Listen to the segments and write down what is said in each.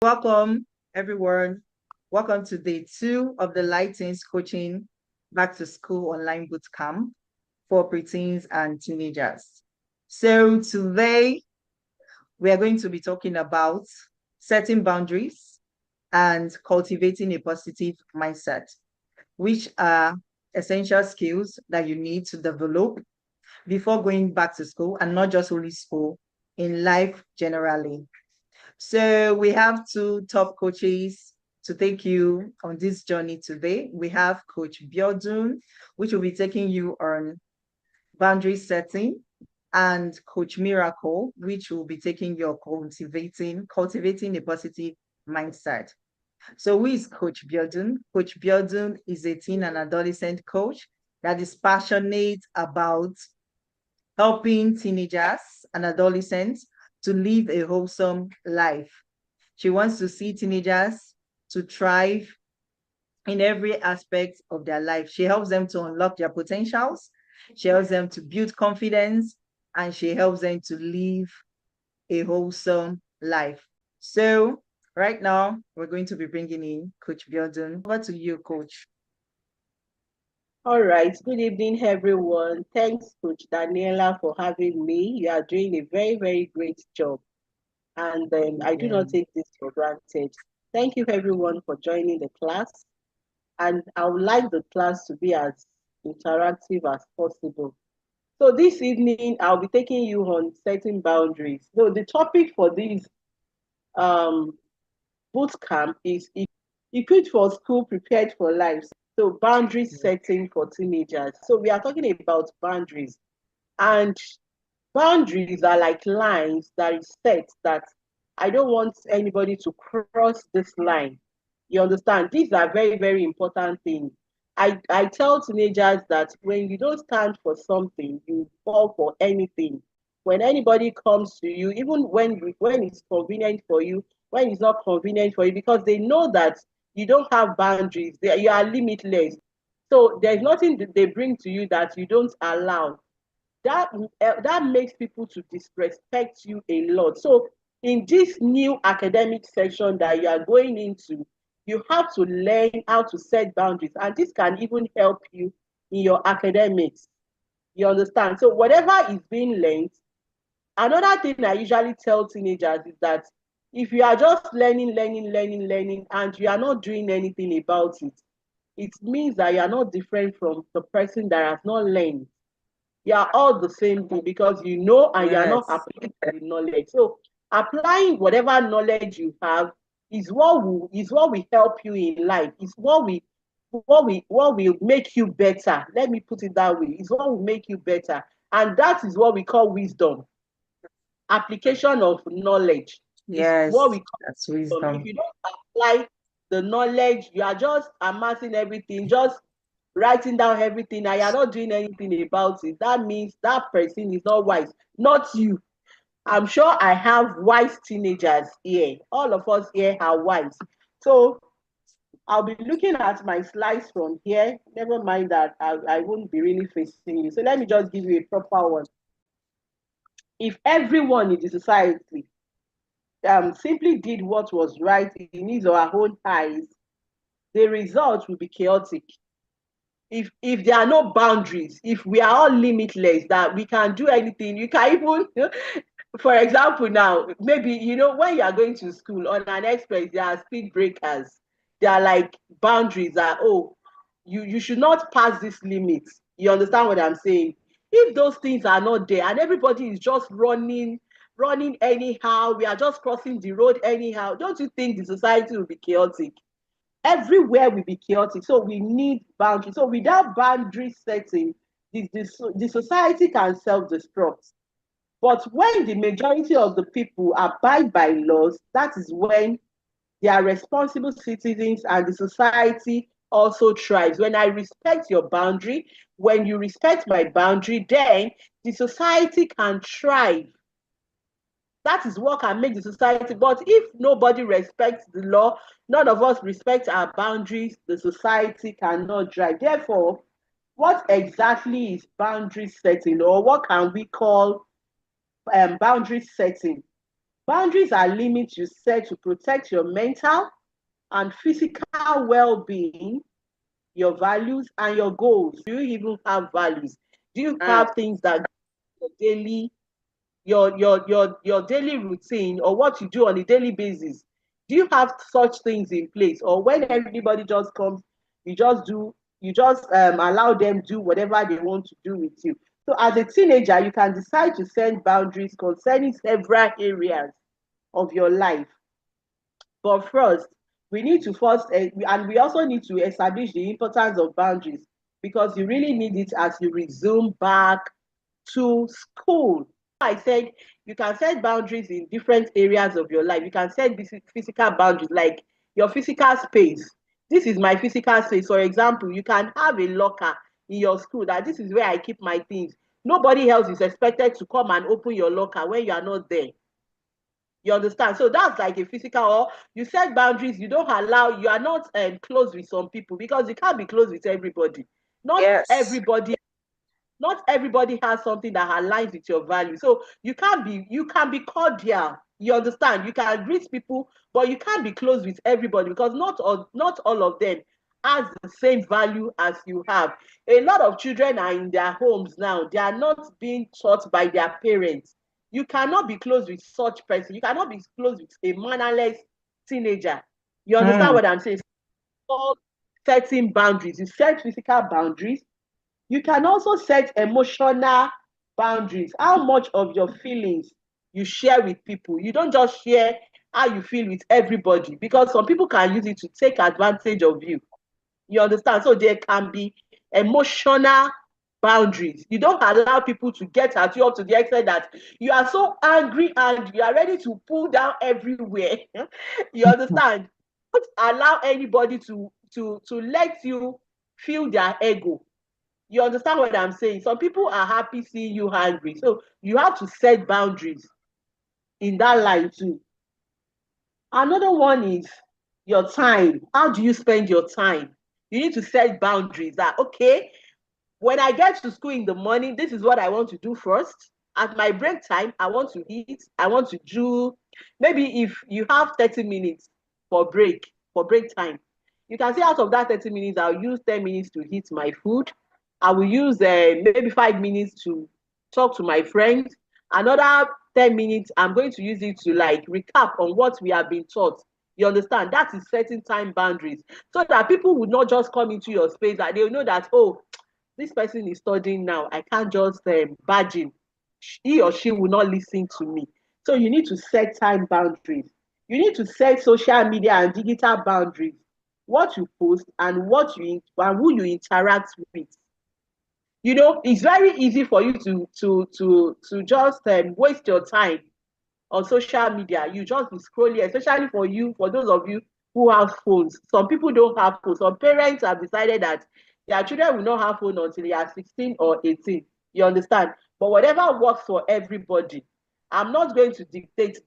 Welcome, everyone. Welcome to day 2 of the Lightings Coaching Back to School Online Bootcamp for preteens and teenagers. So today we are going to be talking about setting boundaries and cultivating a positive mindset, which are essential skills that you need to develop before going back to school, and not just only school, in life generally. So we have two top coaches to take you on this journey today. We have Coach Biodun, which will be taking you on boundary setting, and Coach Miracle, which will be taking you cultivating a positive mindset. So who is Coach Biodun? Coach Biodun is a teen and adolescent coach that is passionate about helping teenagers and adolescents to live a wholesome life. She wants to see teenagers to thrive in every aspect of their life. She helps them to unlock their potentials. She helps them to build confidence, and she helps them to live a wholesome life. So right now, we're going to be bringing in Coach Biodun. Over to you, Coach. All right. Good evening, everyone. Thanks, Coach Daniela, for having me. You are doing a very, very great job. And I do Yeah. not take this for granted. Thank you, everyone, for joining the class. And I would like the class to be as interactive as possible. So this evening, I'll be taking you on setting boundaries. So the topic for this um, boot camp is equipped for school, prepared for life. So boundary setting for teenagers. So we are talking about boundaries. And boundaries are like lines that is set that I don't want anybody to cross this line. You understand? These are very, very important things. I tell teenagers that when you don't stand for something, you fall for anything. When anybody comes to you, even when it's convenient for you, when it's not convenient for you, because they know that you don't have boundaries, you are limitless. So there's nothing that they bring to you that you don't allow. That makes people to disrespect you a lot. So in this new academic session that you are going into, you have to learn how to set boundaries, and this can even help you in your academics. You understand? So whatever is being learned, another thing I usually tell teenagers is that if you are just learning, and you are not doing anything about it, it means that you are not different from the person that has not learned. You are all the same thing because you know and you are not Yes. applying the knowledge. So applying whatever knowledge you have is what will help you in life. Is what will make you better. Let me put it that way. It's what will make you better. And that is what we call wisdom. Application of knowledge is what Yes, we call that's wisdom. If wisdom. you don't apply the knowledge, you are just amassing everything, just writing down everything, and you're not doing anything about it. That means that person is not wise, not you. I'm sure I have wise teenagers here. All of us here are wise. So I'll be looking at my slides from here. Never mind that I won't be really facing you. So let me just give you a proper one. If everyone in the society simply did what was right in his or her own eyes, the result will be chaotic. If there are no boundaries, if we are all limitless, that we can do anything, you can even for example, now maybe when you are going to school on an express, there are speed breakers. There are like boundaries that, oh, you should not pass this limit. You understand what I'm saying? If those things are not there and everybody is just running anyhow, we are just crossing the road anyhow, don't you think the society will be chaotic? Everywhere will be chaotic. So we need boundaries. So without boundary setting, the society can self-destruct. But when the majority of the people abide by laws, that is when they are responsible citizens and the society also thrives. When I respect your boundary, when you respect my boundary, then the society can thrive. That is what can make the society. But if nobody respects the law, none of us respect our boundaries, the society cannot drive. Therefore, what exactly is boundary setting, or what can we call boundary setting? Boundaries are limits you set to protect your mental and physical well-being, your values and your goals. Do you even have values? Do you Mm. have things that daily your daily routine or what you do on a daily basis? Do you have such things in place, or when everybody just comes, you just do, you just allow them do whatever they want to do with you? So as a teenager, you can decide to set boundaries concerning several areas of your life. But first, we need to first, and we also need to establish the importance of boundaries, because you really need it as you resume back to school. I said you can set boundaries in different areas of your life. You can set physical boundaries, like your physical space. This is my physical space. For example, you can have a locker in your school that this is where I keep my things. Nobody else is expected to come and open your locker when you are not there. You understand? So that's like a physical, or you set boundaries. You don't allow, you are not close with some people, because you can't be close with everybody. Not Yes. everybody not everybody has something that aligns with your value. So you can be cordial. You understand? You can greet people, but you can't be close with everybody, because not all of them has the same value as you have. A lot of children are in their homes now. They are not being taught by their parents. You cannot be close with such person. You cannot be close with a mannerless teenager. You understand Mm. what I'm saying? It's called setting boundaries. You set physical boundaries, you can also set emotional boundaries. How much of your feelings you share with people. You don't just share how you feel with everybody, because some people can use it to take advantage of you. You understand? So there can be emotional boundaries. You don't allow people to get at you up to the extent that you are so angry and you are ready to pull down everywhere. You understand? Don't allow anybody to let you feel their ego. You understand what I'm saying? Some people are happy seeing you angry. So you have to set boundaries in that line too. Another one is your time. How do you spend your time? You need to set boundaries that, okay, when I get to school in the morning, this is what I want to do first. At my break time, I want to eat. I want to do, maybe if you have 30 minutes for break time, you can say out of that 30 minutes, I'll use 10 minutes to eat my food. I will use maybe 5 minutes to talk to my friends. Another 10 minutes, I'm going to use it to like recap on what we have been taught. You understand? That is setting time boundaries, so that people would not just come into your space, that they'll know that, oh, this person is studying now. I can't just badge him. He or she will not listen to me. So you need to set time boundaries. You need to set social media and digital boundaries. What you post and who you interact with. You know, it's very easy for you to just waste your time on social media. You just be scrolling, especially for those of you who have phones. Some people don't have phones. Some parents have decided that their children will not have phone until they are 16 or 18. You understand? But whatever works for everybody, I'm not going to dictate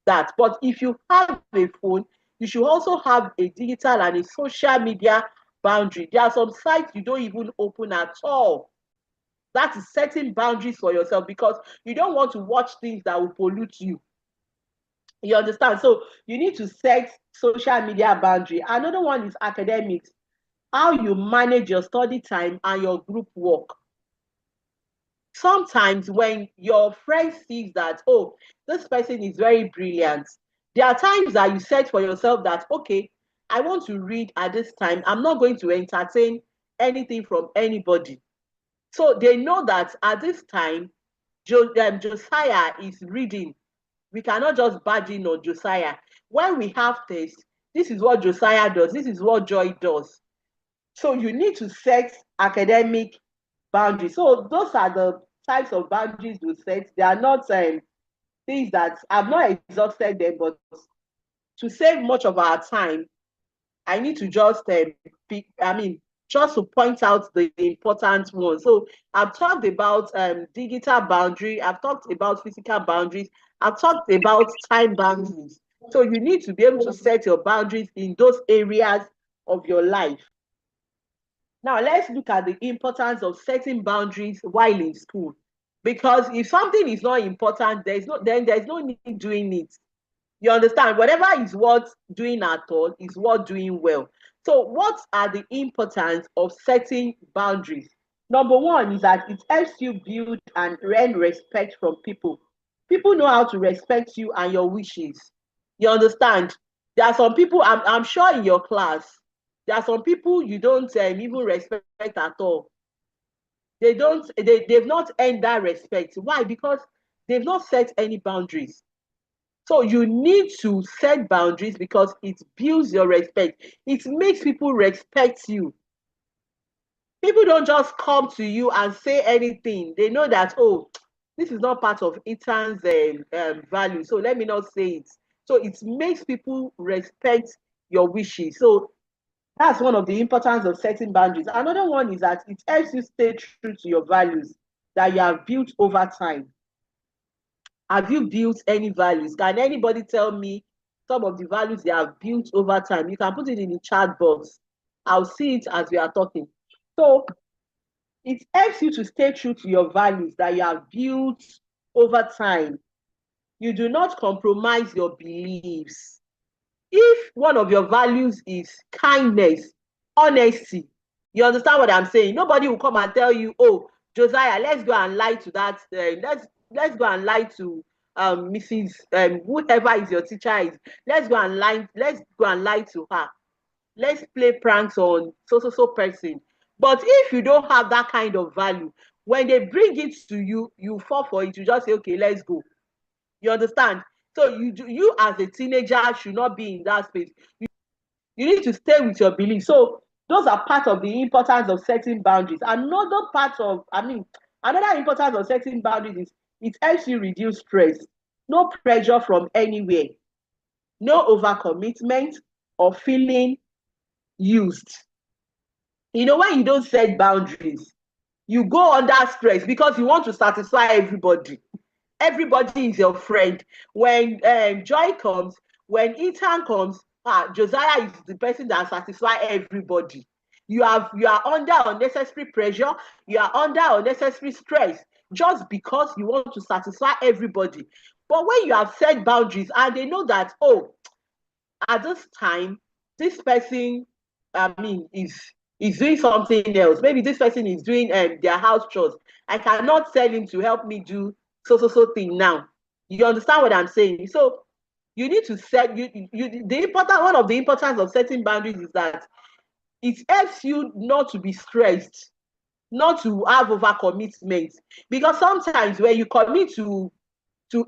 that. But if you have a phone, you should also have a digital and a social media boundary. There are some sites you don't even open at all. That is setting boundaries for yourself, because you don't want to watch things that will pollute you. You understand? So you need to set social media boundary. Another one is academics. How you manage your study time and your group work. Sometimes when your friend sees that, oh, this person is very brilliant, there are times that you set for yourself that, okay, I want to read at this time. I'm not going to entertain anything from anybody. So they know that at this time, Josiah is reading. We cannot just badge in on Josiah. When we have this is what Josiah does, this is what Joy does. So you need to set academic boundaries. So those are the types of boundaries you set. They are not things that I've not exhausted them, but to save much of our time, I need to just just to point out the important ones. So I've talked about digital boundary, I've talked about physical boundaries, I've talked about time boundaries. So you need to be able to set your boundaries in those areas of your life. Now let's look at the importance of setting boundaries while in school. Because if something is not important, there's no need doing it. You understand? Whatever is worth doing at all is worth doing well. So what are the importance of setting boundaries? Number one is that it helps you build and earn respect from people. People know how to respect you and your wishes. You understand? There are some people, I'm sure in your class, there are some people you don't even respect at all. They've not earned that respect. Why? Because they've not set any boundaries. So you need to set boundaries because it builds your respect. It makes people respect you. People don't just come to you and say anything. They know that, oh, this is not part of Ethan's value, so let me not say it. So it makes people respect your wishes. So that's one of the importance of setting boundaries. Another one is that it helps you stay true to your values that you have built over time. Have you built any values? Can anybody tell me some of the values they have built over time? You can put it in the chat box. I'll see it as we are talking. So it helps you to stay true to your values that you have built over time. You do not compromise your beliefs. If one of your values is kindness, honesty, you understand what I'm saying? Nobody will come and tell you, oh, Josiah, let's go and lie to that. Let's go and lie to Mrs. Whoever is your teacher is. Let's go and lie. Let's go and lie to her. Let's play pranks on so person. But if you don't have that kind of value, when they bring it to you, you fall for it. You just say, okay, let's go. You understand? So you as a teenager should not be in that space. You need to stay with your beliefs. So those are part of the importance of setting boundaries. Another importance of setting boundaries is it helps you reduce stress. No pressure from anywhere. No overcommitment or feeling used. You know, when you don't set boundaries, you go under stress because you want to satisfy everybody. Everybody is your friend. When Joy comes, when Ethan comes, Josiah is the person that satisfies everybody. You are under unnecessary pressure. You are under unnecessary stress just because you want to satisfy everybody. But when you have set boundaries and they know that, oh, at this time, this person, is doing something else. Maybe this person is doing their house chores. I cannot tell him to help me do so thing now. You understand what I'm saying? So you need to set one of the importance of setting boundaries is that it helps you not to be stressed, not to have overcommitment. Because sometimes when you commit to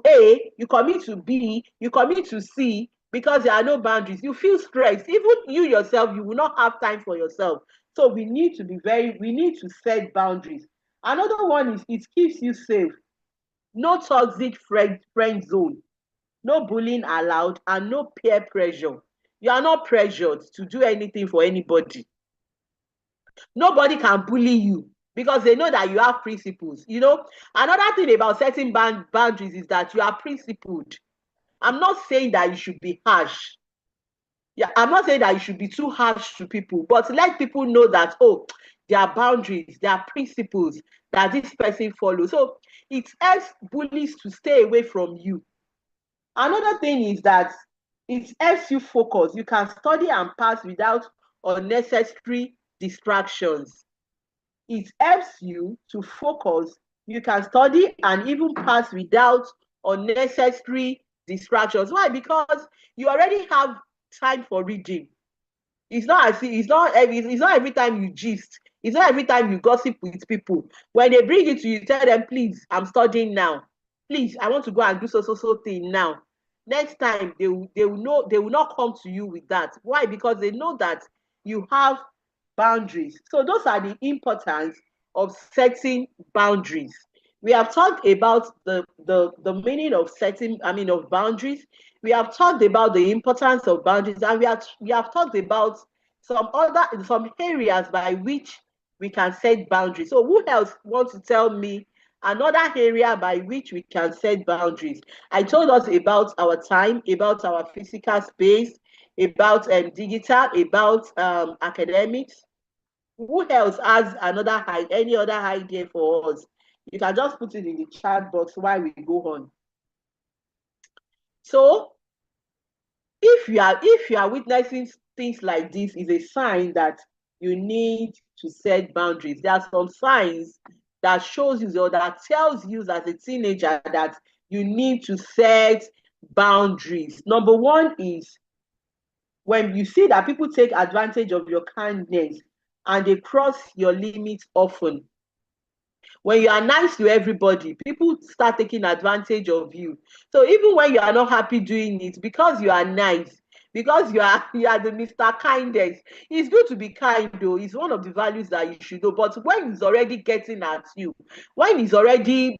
A, you commit to B, you commit to C, because there are no boundaries, you feel stressed. Even you yourself, you will not have time for yourself. So we need to set boundaries. Another one is it keeps you safe. No toxic friend zone, no bullying allowed, and no peer pressure. You are not pressured to do anything for anybody. Nobody can bully you because they know that you have principles. You know, another thing about setting boundaries is that you are principled. I'm not saying that you should be harsh. Yeah, I'm not saying that you should be too harsh to people, but let people know that, oh, there are boundaries, there are principles that this person follows. So it helps bullies to stay away from you. Another thing is that it helps you focus. You can study and pass without unnecessary distractions. It helps you to focus. You can study and even pass without unnecessary distractions. Why? Because you already have time for reading. It's not every time you gist. It's not every time you gossip with people. When they bring it to you, tell them, please, I'm studying now. Please, I want to go and do so thing now. Next time they will not come to you with that. Why? Because they know that you have boundaries. So those are the importance of setting boundaries. We have talked about the meaning of of boundaries. We have talked about the importance of boundaries, and we have talked about some areas by which we can set boundaries. So who else wants to tell me another area by which we can set boundaries? I told us about our time, about our physical space, about digital, about academics. Who else has any other idea for us? You can just put it in the chat box while we go on. So if you are witnessing things like this, is a sign that you need to set boundaries. There are some signs that shows you or that tells you as a teenager that you need to set boundaries. Number one is when you see that people take advantage of your kindness and they cross your limits often. When you are nice to everybody, people start taking advantage of you. So even when you are not happy doing it, because you are nice, because you are the Mr. Kindness, it's good to be kind though. It's one of the values that you should know. But when it's already getting at you, when it's already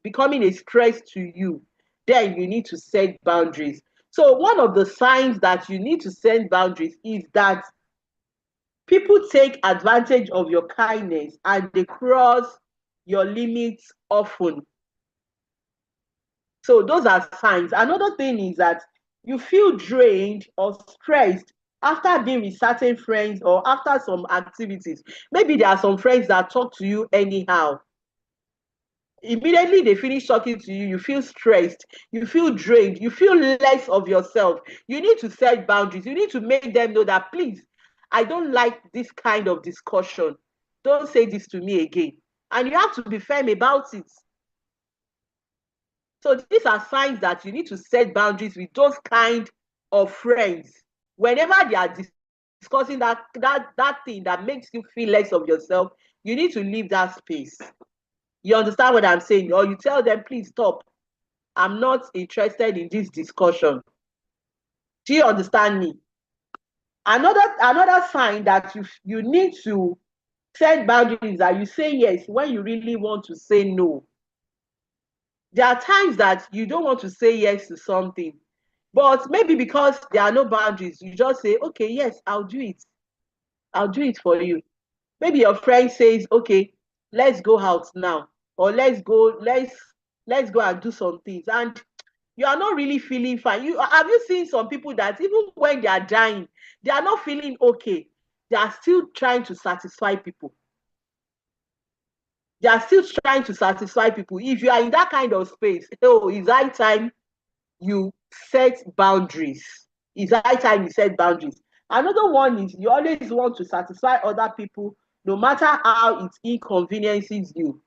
becoming a stress to you, then you need to set boundaries. So one of the signs that you need to set boundaries is that people take advantage of your kindness and they cross your limits often. So those are signs. Another thing is that you feel drained or stressed after being with certain friends or after some activities. Maybe there are some friends that talk to you anyhow. Immediately they finish talking to you, you feel stressed, you feel drained, you feel less of yourself. You need to set boundaries. You need to make them know that, please, I don't like this kind of discussion. Don't say this to me again. And you have to be firm about it. So these are signs that you need to set boundaries with those kind of friends. Whenever they are discussing that thing that makes you feel less of yourself, you need to leave that space. You understand what I'm saying? Or you tell them, please stop. I'm not interested in this discussion. Do you understand me? Another sign that you need to set boundaries that you say yes when you really want to say no. There are times that you don't want to say yes to something, but maybe because there are no boundaries, you just say, okay, yes, I'll do it. I'll do it for you. Maybe your friend says, okay, let's go out now, or let's go and do some things, and you are not really feeling fine. Have you seen some people that even when they are dying, they are not feeling okay? They are still trying to satisfy people. They are still trying to satisfy people. If you are in that kind of space, oh, it's high time you set boundaries. It's high time you set boundaries. Another one is you always want to satisfy other people, no matter how it inconveniences you.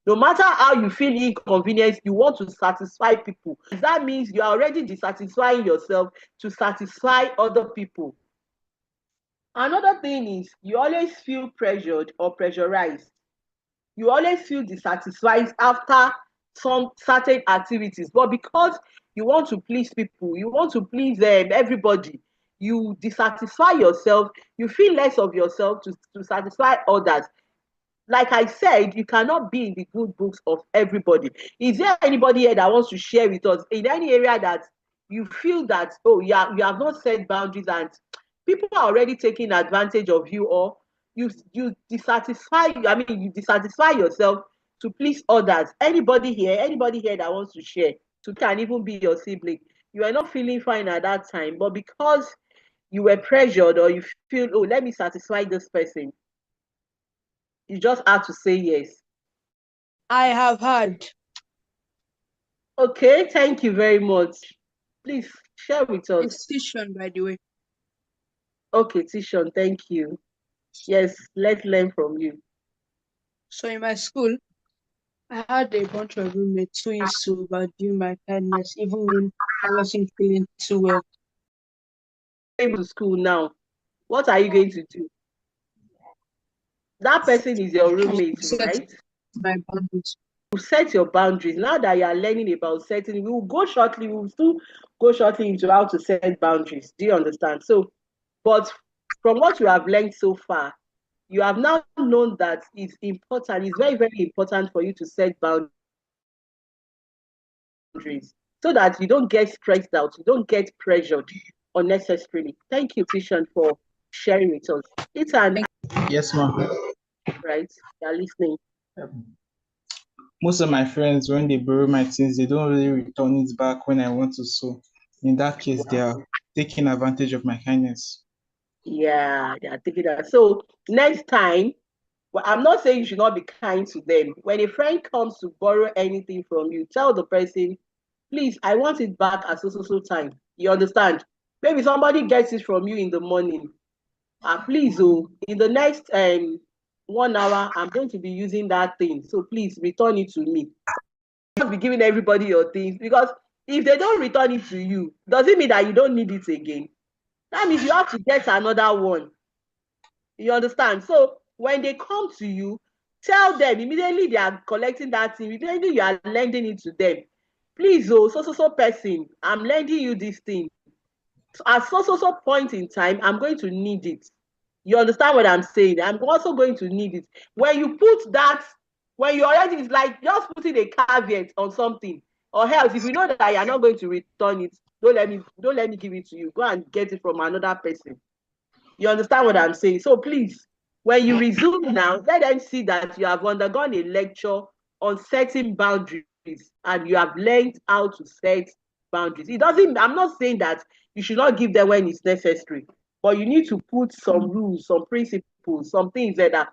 No matter how you feel inconvenienced, you want to satisfy people. That means you are already dissatisfying yourself to satisfy other people. Another thing is you always feel pressured or pressurized. You always feel dissatisfied after some certain activities, but because you want to please people, you want to please everybody, you dissatisfy yourself, you feel less of yourself to satisfy others. Like I said, you cannot be in the good books of everybody. Is there anybody here that wants to share with us in any area that you feel that, oh yeah, you have not set boundaries and people are already taking advantage of you, or you dissatisfy, I mean, you dissatisfy yourself to please others? Anybody here that wants to share? To can even be your sibling. You are not feeling fine at that time, but because you were pressured or you feel, oh, let me satisfy this person, you just have to say yes. I have had. Okay, thank you very much. Please share with us. It's Tishon, by the way. Okay, Tishon, thank you. Yes, let's learn from you. So in my school, I had a bunch of roommates who used to overdo my kindness, even when I wasn't feeling too well. Going to school now, what are you going to do? That person is your roommate, right? My boundaries. You set your boundaries. Now that you are learning about setting, we will still go shortly into how to set boundaries. Do you understand? So, but from what you have learned so far, you have now known that it's important, it's very, very important for you to set boundaries so that you don't get stressed out, you don't get pressured unnecessarily. Thank you, Tishan, for sharing with us. It's an Yes, ma'am. right. You're listening. Most of my friends, when they borrow my things, they don't really return it back when I want to. So in that case, they are taking advantage of my kindness. Yeah, they are taking that. So next time Well, I'm not saying you should not be kind to them. When a friend comes to borrow anything from you, tell the person, please, I want it back at so time. You understand? Maybe somebody gets it from you in the morning. Please, oh, in the next 1 hour, I'm going to be using that thing. So please return it to me. Not be giving everybody your things, because if they don't return it to you, does it mean that you don't need it again? That means you have to get another one. You understand? So when they come to you, tell them immediately they are collecting that thing, immediately you are lending it to them. Please, oh, so person, I'm lending you this thing. At so point in time, I'm going to need it. You understand what I'm saying? I'm also going to need it. When you put that, when you already, it's like just putting a caveat on something. Or else, if you know that you're not going to return it, don't let me give it to you. Go and get it from another person. You understand what I'm saying? So please, when you resume now, let them see that you have undergone a lecture on setting boundaries and you have learned how to set boundaries. It doesn't, I'm not saying that you should not give them when it's necessary, but you need to put some rules, some principles, some things that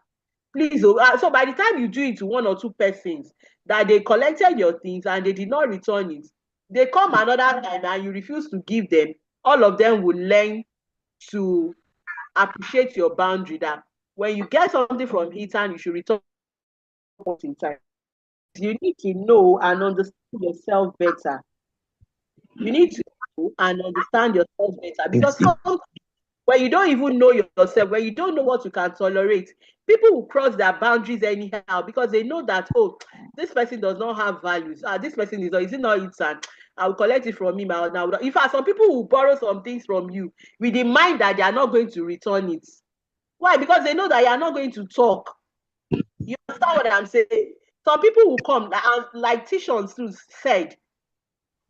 please. So by the time you do it to one or two persons that they collected your things and they did not return it, they come another time and you refuse to give them, all of them will learn to appreciate your boundary, that when you get something from Ethan, you should return in time. You need to know and understand yourself better. You need to know and understand yourself better, because when you don't even know yourself, when you don't know what you can tolerate, people will cross their boundaries anyhow because they know that, oh, this person does not have values. This person is it not Ethan? I will collect it from him. Now, in fact, some people will borrow some things from you with the mind that they are not going to return it. Why? Because they know that you are not going to talk. You understand what I'm saying? Some people will come, and like Tishon said,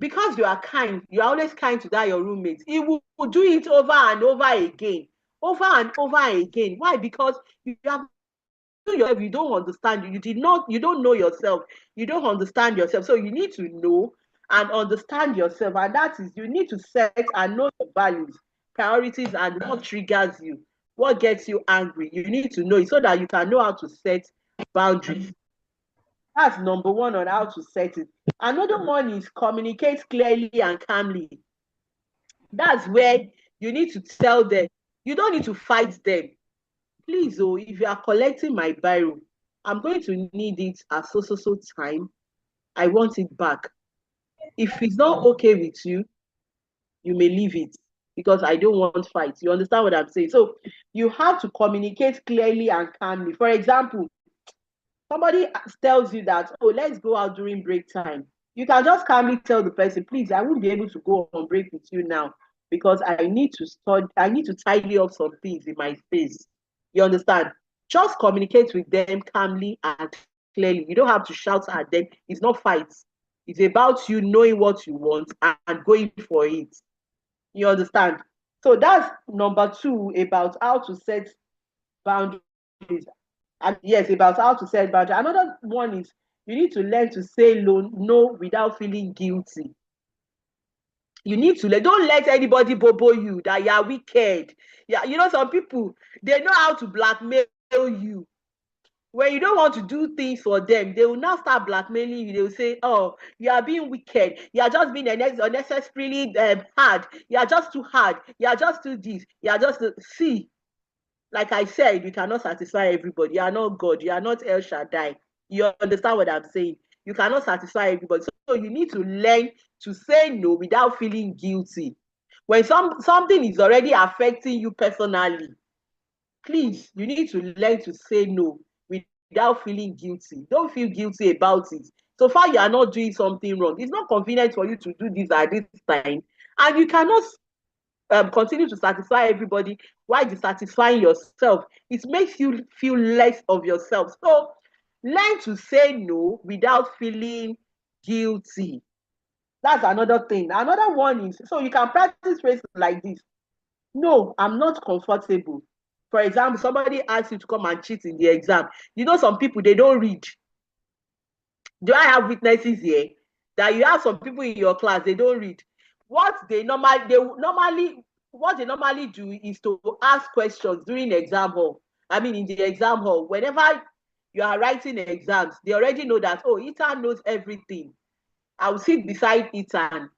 because you are kind, you are always kind to that your roommate. He will do it over and over again. Over and over again. Why? Because you have yourself, you don't understand. You don't know yourself. You don't understand yourself. So you need to know and understand yourself. And that is, you need to set and know your values, priorities, and what triggers you, what gets you angry. You need to know it so that you can know how to set boundaries. That's number one on how to set it. Another one is communicate clearly and calmly. That's where you need to tell them. You don't need to fight them. Please, oh, if you are collecting my biro, I'm going to need it at so time. I want it back. If it's not okay with you, you may leave it, because I don't want fight. You understand what I'm saying? So you have to communicate clearly and calmly. For example, somebody tells you that, oh, let's go out during break time. You can just calmly tell the person, please, I won't be able to go on break with you now because I need to study, I need to tidy up some things in my space. You understand? Just communicate with them calmly and clearly. You don't have to shout at them. It's not fights. It's about you knowing what you want and going for it. You understand? So that's number two about how to set boundaries. And yes, about how to set boundaries. Another one is you need to learn to say no without feeling guilty. You need to don't let anybody bobo you that you are wicked. Yeah, you know, some people, they know how to blackmail you. When you don't want to do things for them, they will now start blackmailing you. They will say, oh, you are being wicked. You are just being unnecessarily hard. You are just too hard. You are just too this. You are just see. Like I said, you cannot satisfy everybody. You are not God. You are not El Shaddai. You understand what I'm saying? You cannot satisfy everybody. So you need to learn to say no without feeling guilty. When something is already affecting you personally, please, you need to learn to say no without feeling guilty. Don't feel guilty about it. So far, you are not doing something wrong. It's not convenient for you to do this at this time. And you cannot continue to satisfy everybody while dissatisfying yourself. It makes you feel less of yourself. So learn to say no without feeling guilty. That's another thing. Another one is, so you can practice phrases like this. No, I'm not comfortable. For example, somebody asks you to come and cheat in the exam. You know, some people, they don't read. Do I have witnesses here that you have some people in your class, they don't read? What they normally do is to ask questions during exam hall, in the exam hall, whenever you are writing exams, they already know that, oh, Ethan knows everything. I will sit beside Ethan.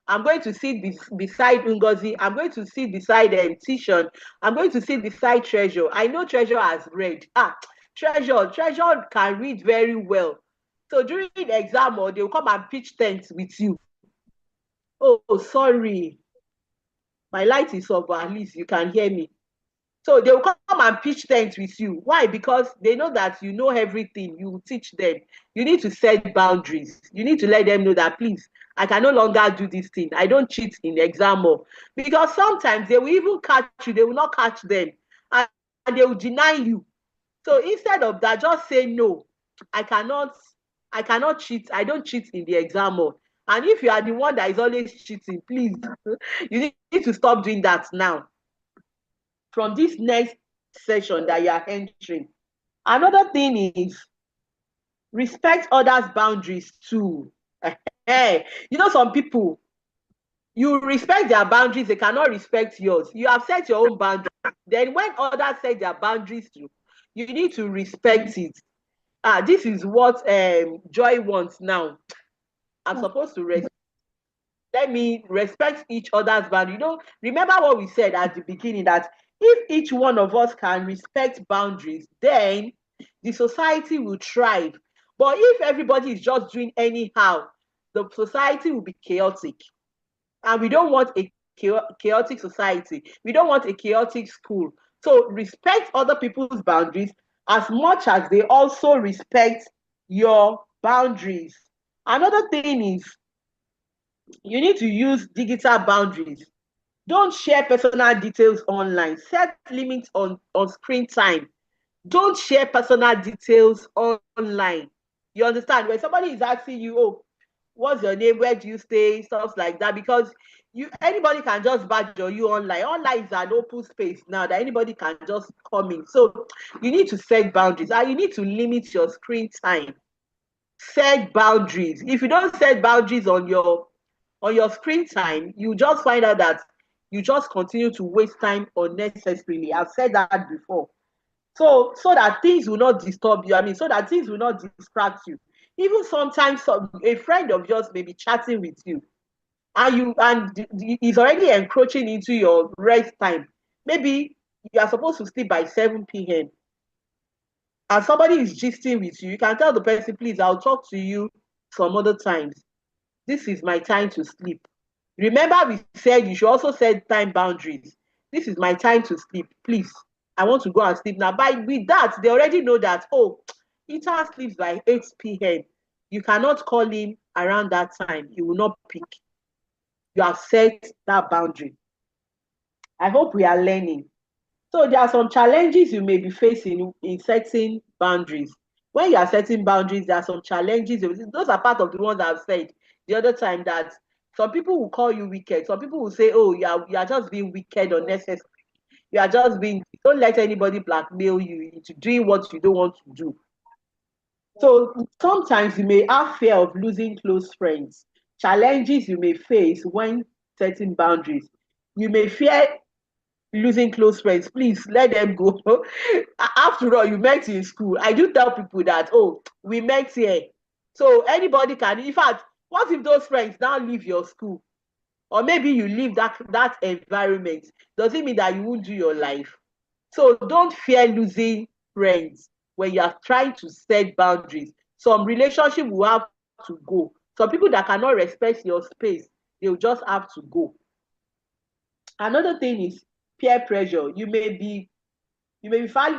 I'm going to sit beside Ngozi. I'm going to sit beside Tishon. I'm going to sit beside Treasure. I know Treasure has read. Treasure can read very well. So during the exam, or they'll come and pitch tents with you. Oh, sorry. My light is off, but at least you can hear me. So they will come and pitch tents with you. Why? Because they know that you know everything. You teach them. You need to set boundaries. You need to let them know that, please, I can no longer do this thing. I don't cheat in the exam hall. Because sometimes they will even catch you. They will not catch them. And they will deny you. So instead of that, just say, no, I cannot cheat. I don't cheat in the exam hall. And if you are the one that is always cheating, please, you need to stop doing that now. From this next session that you are entering. Another thing is respect others' boundaries too. Some people, you respect their boundaries, they cannot respect yours. You have set your own boundaries. Then when others set their boundaries too, you need to respect it. This is what Joy wants now. I'm supposed to respect. Let me respect each other's boundary. Remember what we said at the beginning, that if each one of us can respect boundaries, then the society will thrive. But if everybody is just doing anyhow, the society will be chaotic. And we don't want a chaotic society. We don't want a chaotic school. So respect other people's boundaries as much as they also respect your boundaries. Another thing is, you need to use digital boundaries. Don't share personal details online. Set limits on screen time. Don't share personal details online. You understand? When somebody is asking you, oh, what's your name? Where do you stay? Stuff like that. Because anybody can just badger you online. Online is an open space now that anybody can just come in. So you need to set boundaries. And you need to limit your screen time. Set boundaries. If you don't set boundaries on your screen time, you just find out that you just continue to waste time unnecessarily. I've said that before. So that things will not disturb you. So that things will not distract you. Even sometimes a friend of yours may be chatting with you, and he's already encroaching into your rest time. Maybe you are supposed to sleep by 7 p.m. and somebody is gisting with you. You can tell the person, please, I'll talk to you some other times. This is my time to sleep. Remember, we said you should also set time boundaries. This is my time to sleep. Please, I want to go and sleep now. With that, they already know that, oh, Ethan sleeps by 8 p.m. You cannot call him around that time. He will not pick. You have set that boundary. I hope we are learning. So there are some challenges you may be facing in setting boundaries. When you are setting boundaries, there are some challenges. Those are part of the ones I've said the other time, that some people will call you wicked. Some people will say, oh, you are just being wicked or necessary. You are just being, don't let anybody blackmail you into doing what you don't want to do. So sometimes you may have fear of losing close friends. Challenges you may face when setting boundaries. You may fear losing close friends. Please let them go. After all, you met in school. I do tell people that, oh, we met here. So anybody can, in fact, what if those friends now leave your school? Or maybe you leave that environment. Does it mean that you won't do your life? So don't fear losing friends when you are trying to set boundaries. Some relationship will have to go. Some people that cannot respect your space, they'll just have to go. Another thing is peer pressure. You may be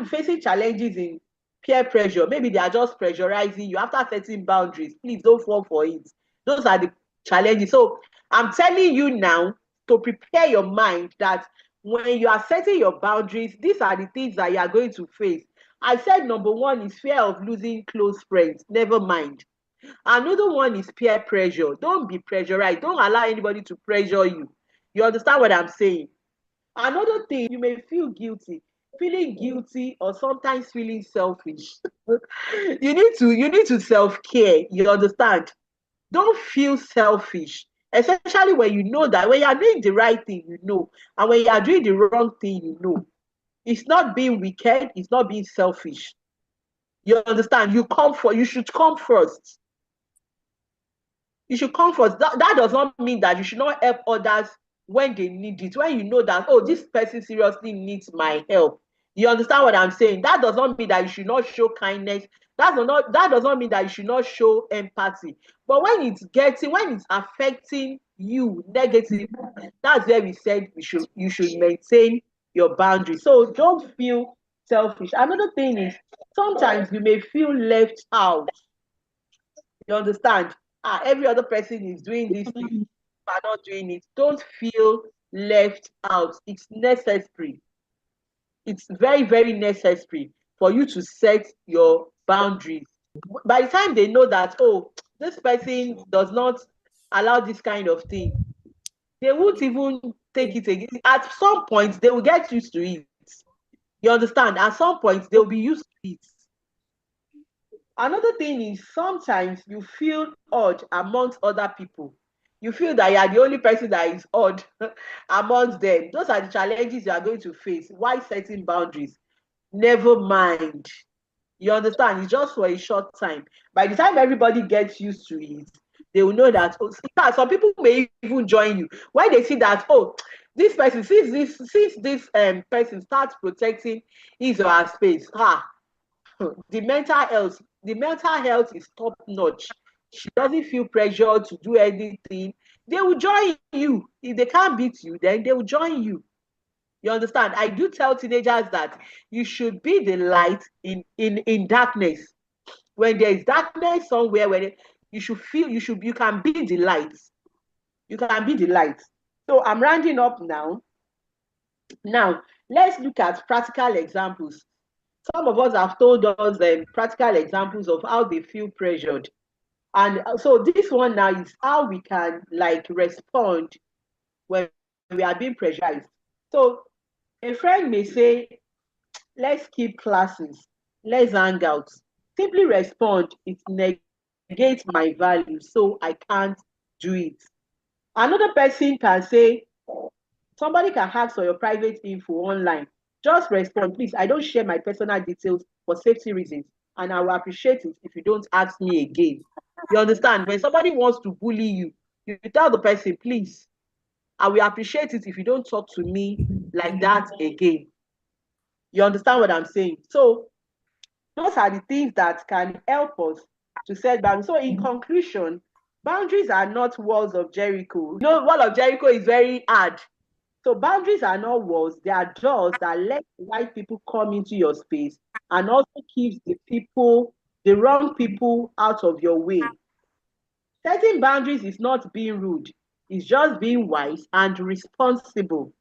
facing challenges in peer pressure. Maybe they are just pressurizing you after setting boundaries. Please don't fall for it. Those are the challenges. So I'm telling you now to prepare your mind that when you are setting your boundaries, these are the things that you are going to face. I said number one is fear of losing close friends. Never mind. Another one is peer pressure. Don't be pressurized. Don't allow anybody to pressure you. You understand what I'm saying? Another thing, you may feel guilty. Feeling guilty or sometimes feeling selfish. You need to self-care. You understand? Don't feel selfish, especially when you know that when you are doing the right thing, you know, and when you are doing the wrong thing, you know. It's not being wicked, it's not being selfish. You understand? You should come first. You should come first. That does not mean that you should not help others when they need it. When you know that, oh, this person seriously needs my help. You understand what I'm saying? That does not mean that you should not show kindness. That does not mean that you should not show empathy. But when it's affecting you negatively, that's where we said you should maintain your boundaries. So don't feel selfish. Another thing is sometimes you may feel left out. You understand? Every other person is doing this thing, you are not doing it. Don't feel left out. It's necessary. It's very, very necessary for you to set your boundaries. By the time they know that, oh, this person does not allow this kind of thing, they won't even take it again. At some point, they will get used to it. You understand? At some point, they'll be used to it. Another thing is sometimes you feel odd amongst other people. You feel that you are the only person that is odd amongst them. Those are the challenges you are going to face while setting boundaries. Never mind. You understand? It's just for a short time. By the time everybody gets used to it, they will know that, oh, some people may even join you. When they see that, oh, this person, since this person starts protecting his or her space, the mental health is top notch. She doesn't feel pressure to do anything. They will join you. If they can't beat you, then they will join you. You understand? I do tell teenagers that you should be the light in darkness. When there is darkness somewhere, you can be the light. You can be the light. So I'm rounding up now. Now, let's look at practical examples. Some of us have told us practical examples of how they feel pressured. And so this one now is how we can respond when we are being pressurized. So a friend may say, let's keep classes, let's hang out. Simply respond, it negates my value, so I can't do it. Another person can say, somebody can ask for your private info online. Just respond, please, I don't share my personal details for safety reasons, and I will appreciate it if you don't ask me again. You understand? When somebody wants to bully you, you tell the person, please, I will appreciate it if you don't talk to me like that again. You understand what I'm saying? So those are the things that can help us to set boundaries. So in conclusion, boundaries are not walls of Jericho. You know, wall of Jericho is very hard. So boundaries are not walls, they are doors that let the right people come into your space and also keeps the wrong people out of your way. Setting boundaries is not being rude, it's just being wise and responsible.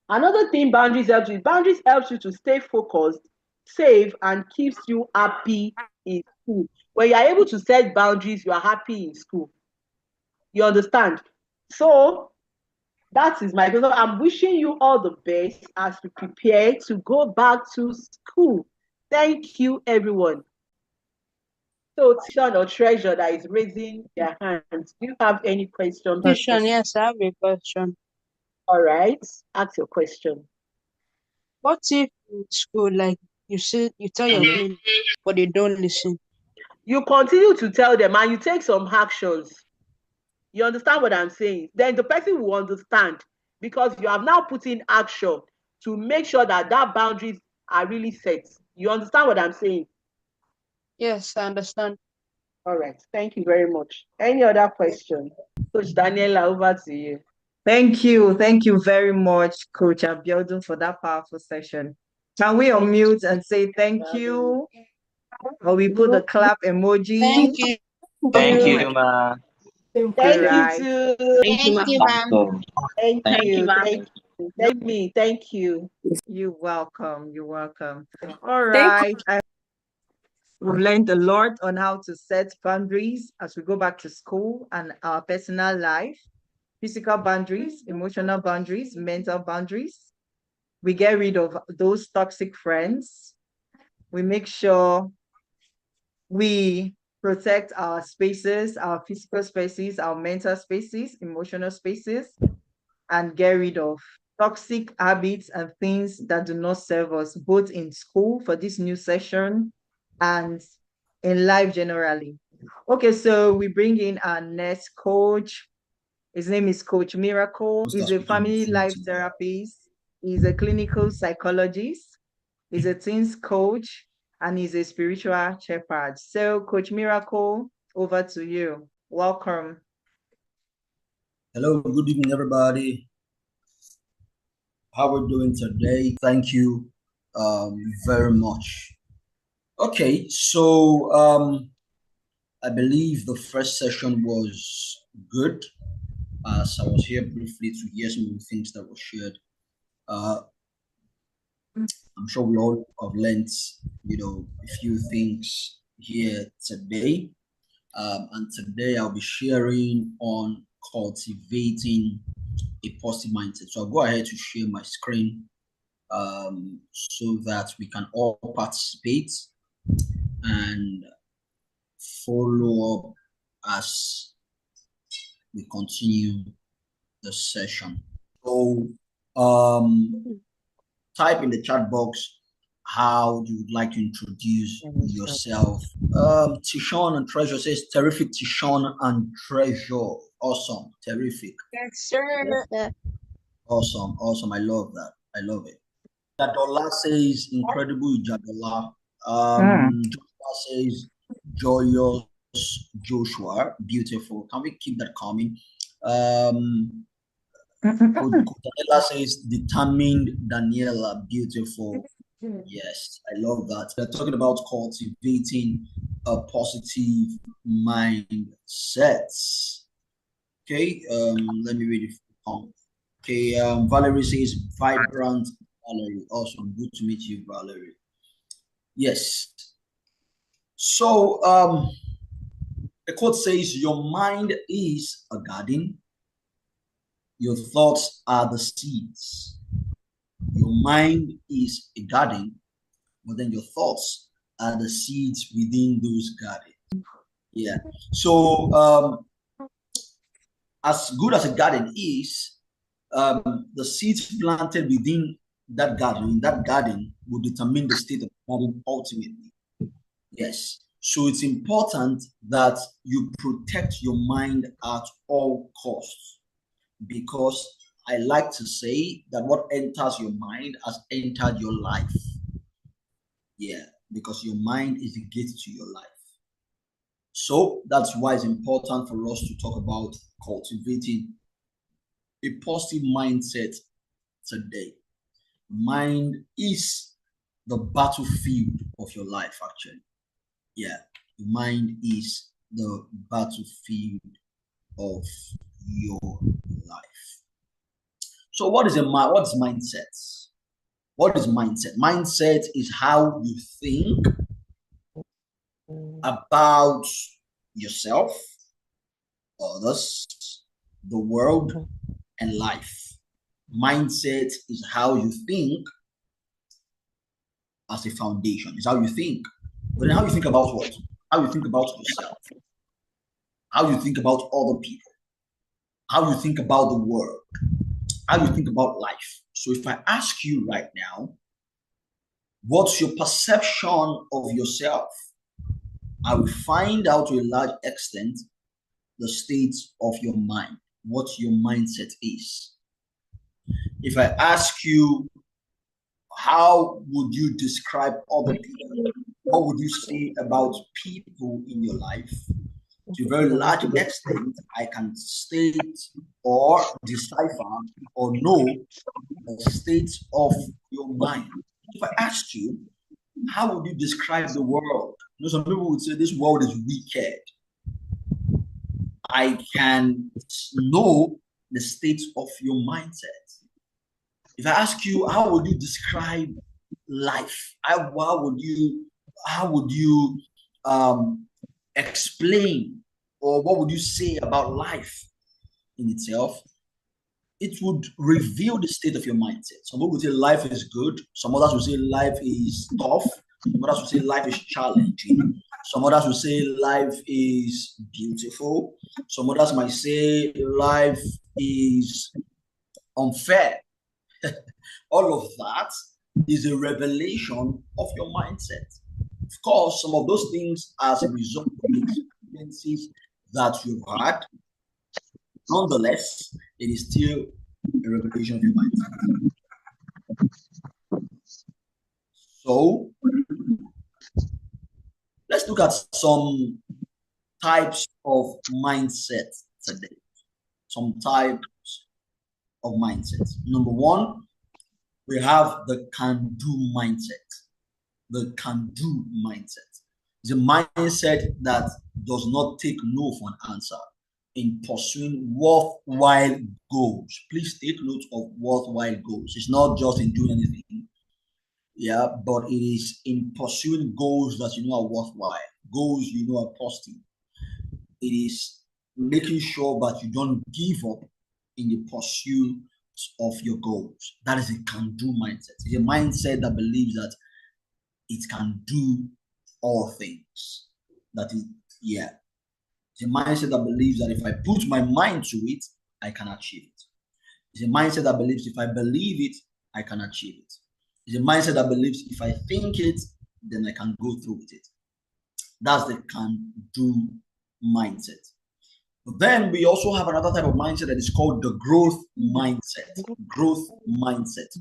Another thing boundaries helps you to stay focused, safe, and keeps you happy in school. When you are able to set boundaries, you are happy in school. You understand? So that is my goal. I'm wishing you all the best as we prepare to go back to school. Thank you, everyone. So, Tishan or Treasure that is raising their hands, do you have any questions? Question, yes, I have a question. All right, ask your question. What if in school, like you tell your friends, but they don't listen? You continue to tell them and you take some actions. You understand what I'm saying? Then the person will understand because you have now put in action to make sure that boundaries are really set. You understand what I'm saying? Yes, I understand. All right. Thank you very much. Any other question? Coach Daniela, over to you. Thank you. Thank you very much, Coach Biodun, for that powerful session. Can we unmute and say thank you? Or we put the clap emoji? Thank you. Thank you, ma. Thank Right. you too. Thank you, ma'am. Thank Thank you, you. ma'am. Thank you. You're welcome. You're welcome. All right. We've learned a lot on how to set boundaries as we go back to school and our personal life. Physical boundaries, emotional boundaries, mental boundaries. We get rid of those toxic friends. We make sure we protect our spaces, our physical spaces, our mental spaces, emotional spaces, and get rid of toxic habits and things that do not serve us, both in school for this new session and in life generally. Okay, so we bring in our next coach. His name is Coach Miracle. He's a family life therapist. He's a clinical psychologist. He's a teens coach, and he's a spiritual shepherd. So, Coach Miracle, over to you. Welcome. Hello, good evening, everybody. How we're doing today? Thank you very much. Okay, so I believe the first session was good, as I was here briefly to hear some of the things that were shared. I'm sure we all have learned, a few things here today. And today I'll be sharing on cultivating a positive mindset. So I'll go ahead to share my screen so that we can all participate and follow up as we continue the session. So type in the chat box how you would like to introduce yourself. Tishon and Treasure says, terrific, Tishon and Treasure. Awesome, terrific. Yes, sir. Awesome. I love that. I love it. Jadola says, incredible, Jadola. Joshua says, joyous Joshua, beautiful. Can we keep that coming? Daniela says, determined Daniela, beautiful. Yes, I love that. We're talking about cultivating a positive mindset. Okay, let me read it. Okay, Valerie says, vibrant Valerie. Awesome, good to meet you, Valerie. Yes. So, the quote says, your mind is a garden. Your thoughts are the seeds. Your mind is a garden, but then your thoughts are the seeds within those gardens. Yeah. So, as good as a garden is, the seeds planted within that garden will determine the state of the garden ultimately. Yes. So it's important that you protect your mind at all costs, because I like to say that what enters your mind has entered your life. Yeah, because your mind is the gate to your life. So that's why it's important for us to talk about cultivating a positive mindset today. Mind is the battlefield of your life, actually. Yeah, the mind is the battlefield of your life. So what is mindset? What is mindset? Mindset is how you think about yourself, others, the world, and life. Mindset is how you think as a foundation. It's how you think. But then how you think about what? How you think about yourself. How you think about other people. How you think about the world. How you think about life. So if I ask you right now, what's your perception of yourself? I will find out to a large extent the state of your mind, what your mindset is. If I ask you, how would you describe other people? What would you say about people in your life? To a very large extent, I can state or decipher or know the state of your mind. If I asked you, how would you describe the world? Some people would say this world is wicked. I can know the state of your mindset. If I ask you, how would you describe life? How would you explain, or what would you say about life in itself? It would reveal the state of your mindset. Some people would say life is good. Some others would say life is tough. Some others would say life is challenging. Some others would say life is beautiful. Some others might say life is unfair. All of that is a revelation of your mindset. Of course, some of those things as a result of the experiences that you've had. Nonetheless, it is still a revelation of your mindset. So let's look at some types of mindset today. Some types of mindset. Number one, we have the can-do mindset. The can-do mindset. It's a mindset that does not take no for an answer in pursuing worthwhile goals. Please take note of worthwhile goals. It's not just in doing anything, but it is in pursuing goals that you know are worthwhile, goals you know are positive. It is making sure that you don't give up in the pursuit of your goals. That is a can-do mindset. It's a mindset that believes that it can do all things. That is, it's a mindset that believes that if I put my mind to it, I can achieve it. It's a mindset that believes if I believe it, I can achieve it. It's a mindset that believes if I think it, then I can go through with it. That's the can-do mindset. But then we also have another type of mindset that is called the growth mindset. Growth mindset.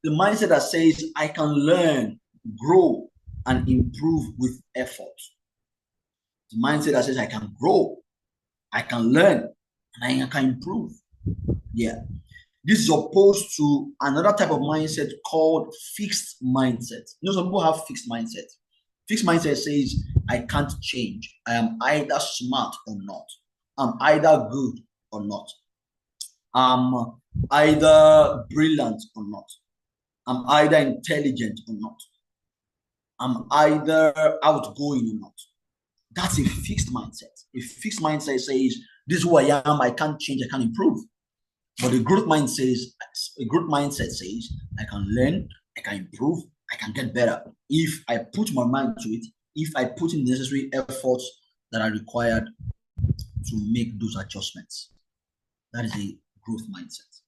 The mindset that says I can learn, grow, and improve with effort. The mindset that says I can grow, I can learn, and I can improve. This is opposed to another type of mindset called fixed mindset. You know, some people have fixed mindset. Fixed mindset says I can't change. I am either smart or not. I'm either good or not. I'm either brilliant or not. I'm either intelligent or not. I'm either outgoing or not. That's a fixed mindset. A fixed mindset says, this is who I am, I can't change, I can't improve. But a growth mindset says, I can learn, I can improve, I can get better. If I put my mind to it, if I put in the necessary efforts that are required to make those adjustments. That is a growth mindset.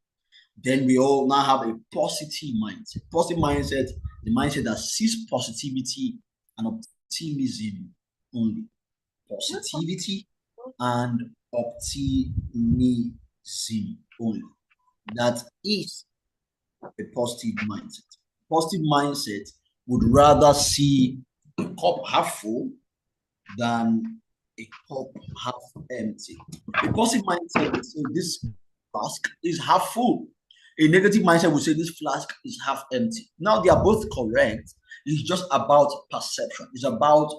Then we all now have a positive mindset. Positive mindset, the mindset that sees positivity and optimism only. Positivity and optimism only. That is a positive mindset. Positive mindset would rather see a cup half full than a cup half empty. A positive mindset would say this flask is half full. A negative mindset would say this flask is half empty. Now they are both correct. It's just about perception. It's about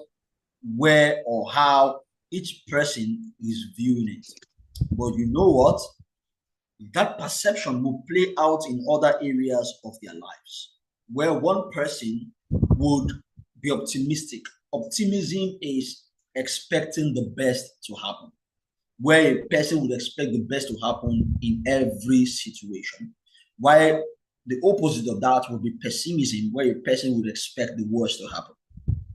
where or how each person is viewing it. But you know what? That perception will play out in other areas of their lives, where one person would be optimistic. Optimism is expecting the best to happen, where a person would expect the best to happen in every situation, while the opposite of that would be pessimism, where a person would expect the worst to happen.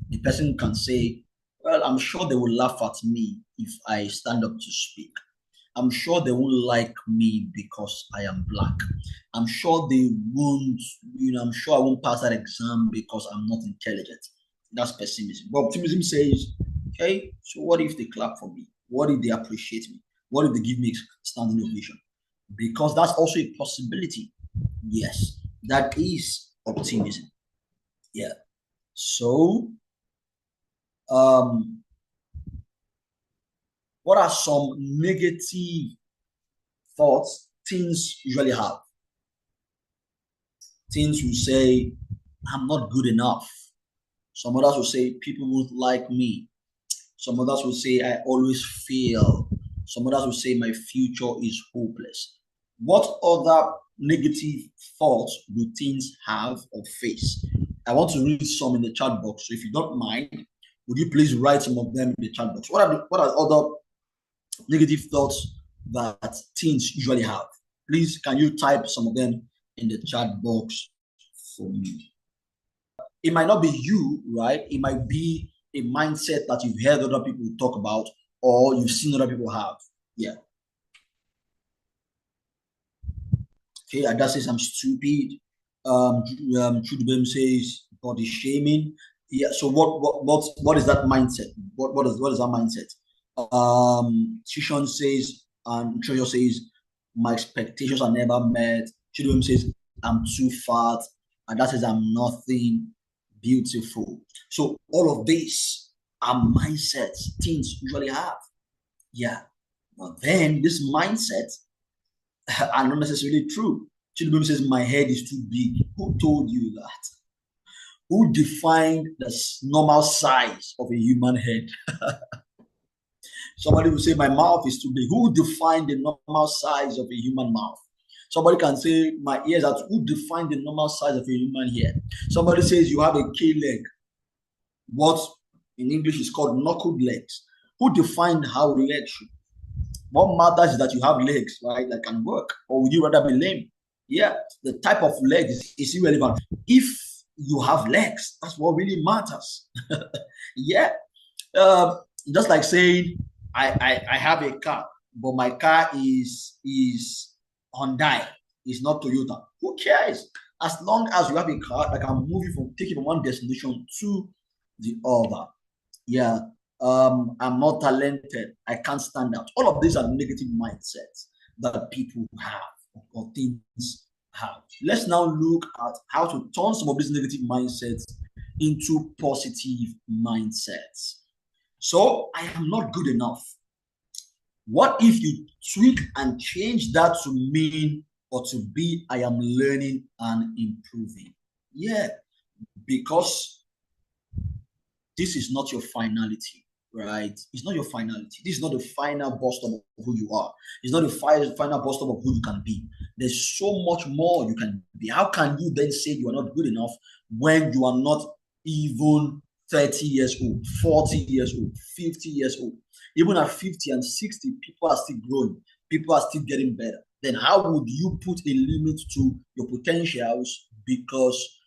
The person can say, well, I'm sure they will laugh at me if I stand up to speak. I'm sure they won't like me because I am black. I'm sure they won't, I'm sure I won't pass that exam because I'm not intelligent. That's pessimism. But optimism says, okay, so what if they clap for me? What if they appreciate me? What if they give me standing ovation? Because that's also a possibility. Yes, that is optimism. Yeah. So, what are some negative thoughts teens usually have? Teens will say, I'm not good enough. Some others will say, people won't like me. Some others will say, I always fail. Some others will say, my future is hopeless. What other negative thoughts do teens have or face? I want to read some in the chat box. So if you don't mind, would you please write some of them in the chat box? What are other negative thoughts that teens usually have? Please, can you type some of them in the chat box for me? It might not be you, right? It might be a mindset that you've heard other people talk about or you've seen other people have. Yeah. Okay, Ada says I'm stupid. Chudubem says body shaming. Yeah. So what is that mindset? What is that mindset? Shishon says, Treasure says, my expectations are never met. Chudubem says I'm too fat, and that says I'm nothing beautiful. So all of these are mindsets teens usually have. Yeah. But then this mindset are not necessarily true. Children says, my head is too big. Who told you that? Who defined the normal size of a human head? Somebody will say, my mouth is too big. Who defined the normal size of a human mouth? Somebody can say, my ears are too. Who defined the normal size of a human ear? Somebody says, you have a K-leg. What in English is called knuckled legs. Who defined how legs should? What matters is that you have legs, right, that can work. Or would you rather be lame? Yeah, the type of leg is irrelevant. If you have legs, that's what really matters. Yeah. Just like saying, I have a car, but my car is Hyundai, it's not Toyota. Who cares? As long as you have a car that can move you take you from one destination to the other. Yeah. I'm not talented. I can't stand out. All of these are negative mindsets that people have or things have. Let's now look at how to turn some of these negative mindsets into positive mindsets. So, I am not good enough. What if you tweak and change that to mean or to be, I am learning and improving? Yeah, because this is not your finality, right? It's not your finality. This is not the final bus stop of who you are. It's not the final bus stop of who you can be. There's so much more you can be. How can you then say you are not good enough when you are not even 30 years old, 40 years old, 50 years old? Even at 50 and 60, people are still growing. People are still getting better. Then how would you put a limit to your potentials because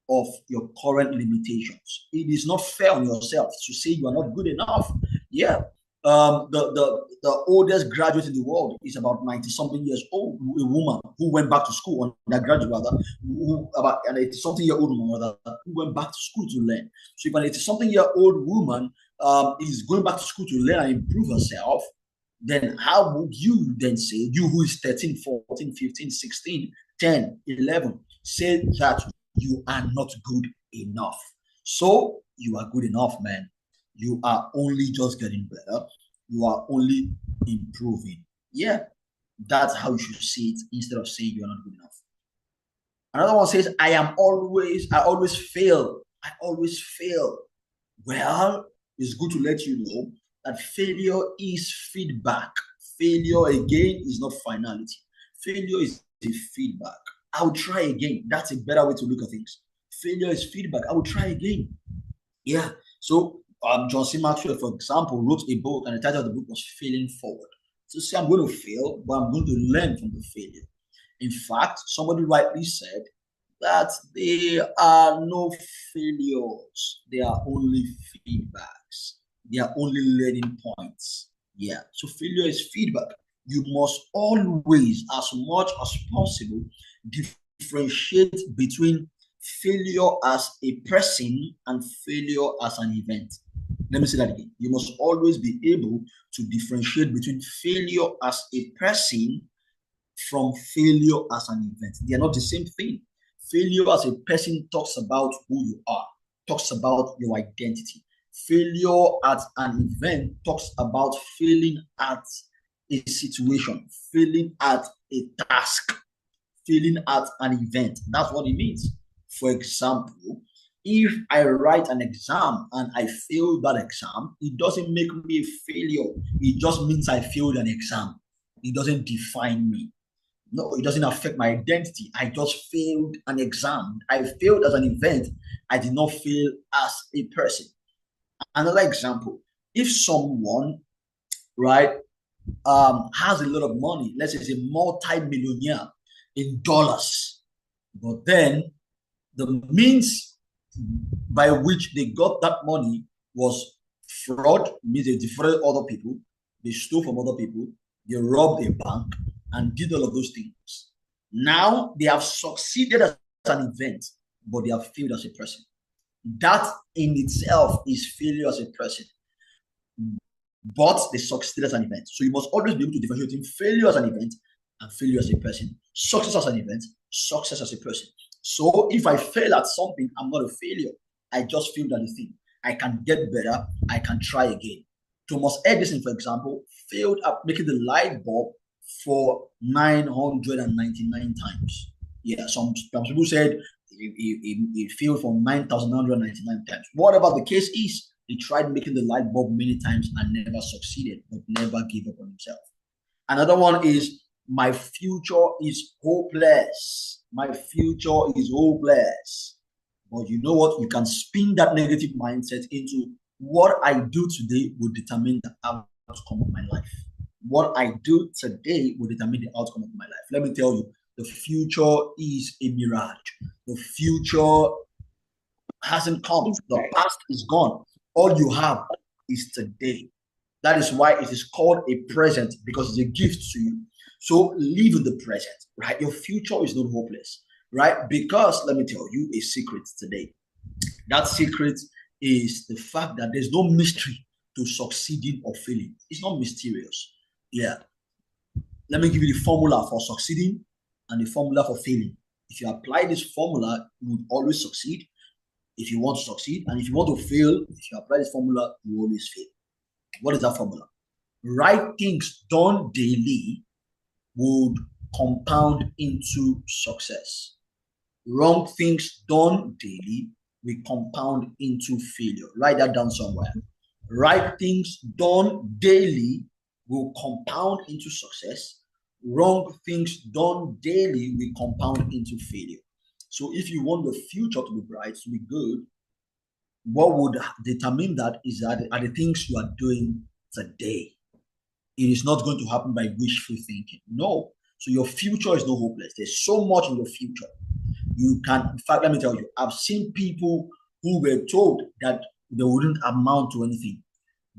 of your current limitations? It is not fair on yourself to say you are not good enough. Yeah. The oldest graduate in the world is about 90-something years old, a woman who went back to school, undergraduate rather, about an 80-something-year-old woman rather, who went back to school to learn. So if an 80-something-year-old woman is going back to school to learn and improve herself, then how would you then say, you who is 13, 14, 15, 16, 10, 11, say that you are not good enough? So you are good enough, man. You are only just getting better. You are only improving. Yeah, that's how you should see it instead of saying you're not good enough. Another one says, I always fail. I always fail. Well, it's good to let you know that failure is feedback. Failure, again, is not finality. Failure is a feedback. I'll try again. That's a better way to look at things. Failure is feedback. I will try again. Yeah. So John C. Maxwell, for example, wrote a book, and the title of the book was Failing Forward. So say I'm going to fail, but I'm going to learn from the failure. In fact, somebody rightly said that there are no failures. They are only feedbacks. They are only learning points. Yeah. So failure is feedback. You must always, as much as possible, differentiate between failure as a person and failure as an event. Let me say that again. You must always be able to differentiate between failure as a person from failure as an event. They are not the same thing. Failure as a person talks about who you are, talks about your identity. Failure at an event talks about failing at a situation, failing at a task, failing at an event. That's what it means. For example, if I write an exam and I fail that exam, it doesn't make me a failure. It just means I failed an exam. It doesn't define me. No, it doesn't affect my identity. I just failed an exam. I failed as an event. I did not fail as a person. Another example, if someone, right, has a lot of money, let's say it's a multi-millionaire in dollars, but then the means by which they got that money was fraud, means they defrauded other people, they stole from other people, they robbed a bank, and did all of those things. Now they have succeeded as an event, but they have failed as a person. That in itself is failure as a person. But they succeeded as an event. So you must always be able to differentiate between failure as an event and failure as a person. Success as an event, success as a person. So if I fail at something, I'm not a failure. I just failed at the thing. I can get better. I can try again. Thomas Edison, for example, failed at making the light bulb for 999 times. Yeah, some people said it failed for 9,999 times. Whatever the case is, he tried making the light bulb many times and never succeeded, but never gave up on himself. Another one is, my future is hopeless. My future is hopeless. But you know what? You can spin that negative mindset into, what I do today will determine the outcome of my life. What I do today will determine the outcome of my life. Let me tell you, the future is a mirage. The future hasn't come. The past is gone. All you have is today. That is why it is called a present, because it's a gift to you. So live in the present, right? Your future is not hopeless, right? Because let me tell you a secret today. That secret is the fact that there's no mystery to succeeding or failing. It's not mysterious. Yeah. Let me give you the formula for succeeding and the formula for failing. If you apply this formula, you would always succeed if you want to succeed. And if you want to fail, if you apply this formula, you will always fail. What is that formula? Right things done daily would compound into success. Wrong things done daily will compound into failure. Write that down somewhere. Right things done daily will compound into success. Wrong things done daily will compound into failure. So if you want the future to be bright, to be good, what would determine that is that are the things you are doing today. It is not going to happen by wishful thinking. No. So your future is not hopeless. There's so much in your future. You can, in fact, let me tell you, I've seen people who were told that they wouldn't amount to anything,